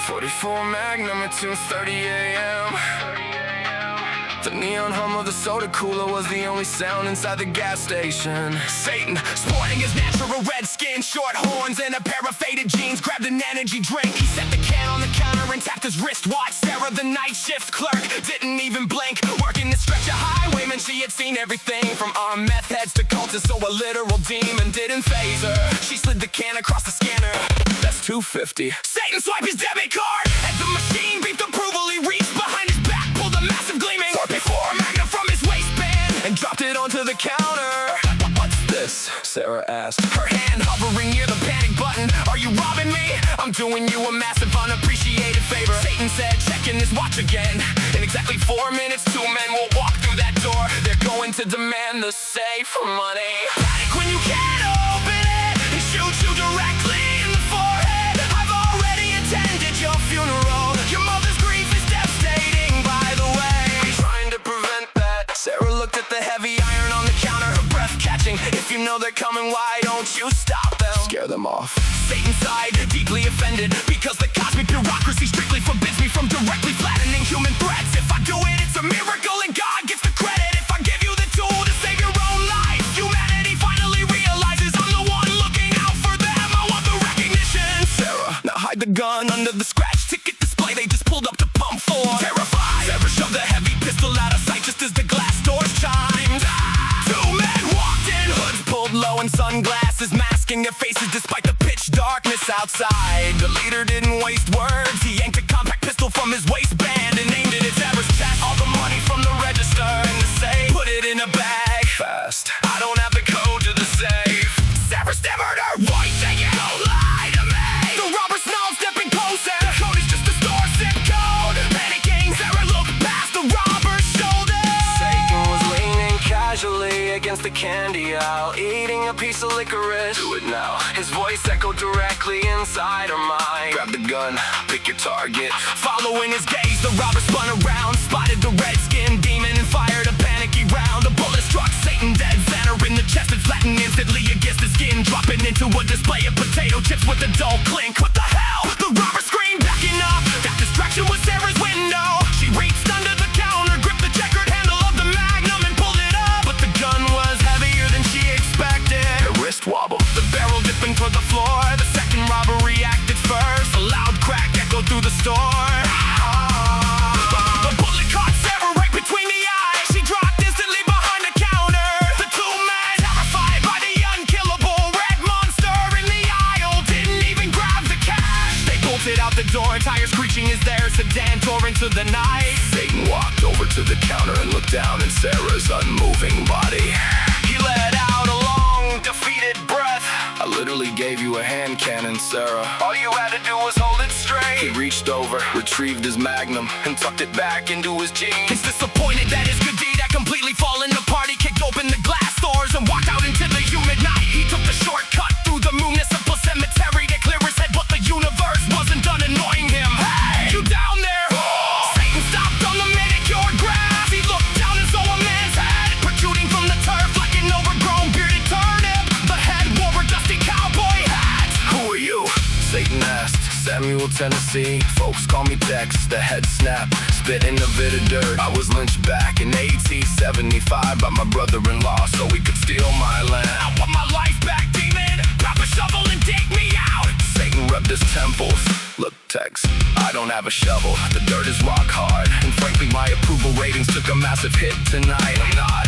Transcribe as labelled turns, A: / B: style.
A: 44 Magnum at 2:30 a.m. The neon hum of the soda cooler was the only sound inside the gas station. Satan, sporting his natural red skin, short horns, and a pair of faded jeans, grabbed an energy drink. He set the can on the counter and tapped his wristwatch. Sarah, the night shift clerk, didn't even blink. Working the stretch of highwayman, she had seen everything from armed meth heads to cultists, so a literal demon didn't faze her. She slid the can across the scanner. That's $2.50. Satan swiped his debit card. As the machine beeped approval, he reached behind his back, pulled a massive gleaming 44 Magnum from his waistband, and dropped it onto the counter. What's this? Sarah asked, her hand hovering near the panic button. Are you robbing me? I'm doing you a massive unappreciated favor. Satan said, checking his watch again. In exactly 4 minutes, 2 men will walk through that door. They're going to demand the safe money. Panic when you can't open it. He shoots you directly in the forehead. I've already attended your funeral. Your mother's grief is devastating, by the way. Trying to prevent that. Sarah looked at the heavy iron on the counter, her breath catching. If you know they're coming, why don't you stop them? Scare them off. Satan sighed, deeply offended, because the cosmic bureaucracy strictly forbids me from directly flattening human threats. If I do it, it's a miracle and God gets the credit. If I give you the tool to save your own life, humanity finally realizes I'm the one looking out for them. I want the recognition. Sarah, now hide the gun under the scratch ticket display they just pulled up to pump for. Terrified, Sarah shoved the heavy pistol out of sight just as the glass doors chimed. 2 men walked in, hoods pulled low and sunglasses masking their faces despite the pitch darkness outside. The leader didn't waste words. He yanked a compact pistol from his waistband and aimed it at Sarah's chest. All the money from the register in the safe, put it in a bag. Fast, I don't have the code to the safe. Sarah stammered her voice saying, don't lie to me. The robber snarled, stepping closer. The code is just a store zip code. Panicking, Sarah looked past the robber's shoulder. Satan was leaning casually against the candy aisle, eating a piece of licorice. Do it now. His voice echoed directly inside her mind. Grab the gun, pick your target. Following his gaze, the robber spun around, spotted the red-skinned demon and fired a panicky round. The bullet struck Satan dead center in the chest and flattened instantly against his skin, dropping into a display of potato chips with a dull clink. What the hell? The robber screamed, backing up. That distraction was Sarah's window. She reached under the counter, gripped the checkered handle of the Magnum and pulled it up. But the gun was heavier than she expected. Her wrist wobbled, the barrel dipping toward the floor. The second robber reacted first. A loud crack echoed through the store. The bullet caught Sarah right between the eyes. She dropped instantly behind the counter. The 2 men, terrified by the unkillable red monster in the aisle, didn't even grab the cash. They bolted out the door, tires screeching as their sedan tore into the night. Satan walked over to the counter and looked down at Sarah's unmoving body. He let out a long, defeated breath. I literally gave you a hand cannon, Sarah. All you had to do was hold it straight. He reached over, retrieved his Magnum, and tucked it back into his jeans. He's disappointed that his good deed had completely fallen apart. He kicked open the glass doors and walked out into the humid night. He took the shortcut through the municipal cemetery to clear his head, but the universe wasn't done annoying him. Hey, you down there? Satan stopped on the manicured grass. He looked down and saw a man's head protruding from the turf like an overgrown bearded turnip. The head wore a dusty cowboy hat. Who are you? Satan asked. Samuel, Tennessee. Folks call me Tex. The head snapped, spit in a bit of dirt. I was lynched back in 1875 by my brother-in-law so he could steal my land. I want my life back, demon. Grab a shovel and dig me out. Satan rubbed his temples. Look, Tex, I don't have a shovel. The dirt is rock hard, and frankly my approval ratings took a massive hit tonight. I'm not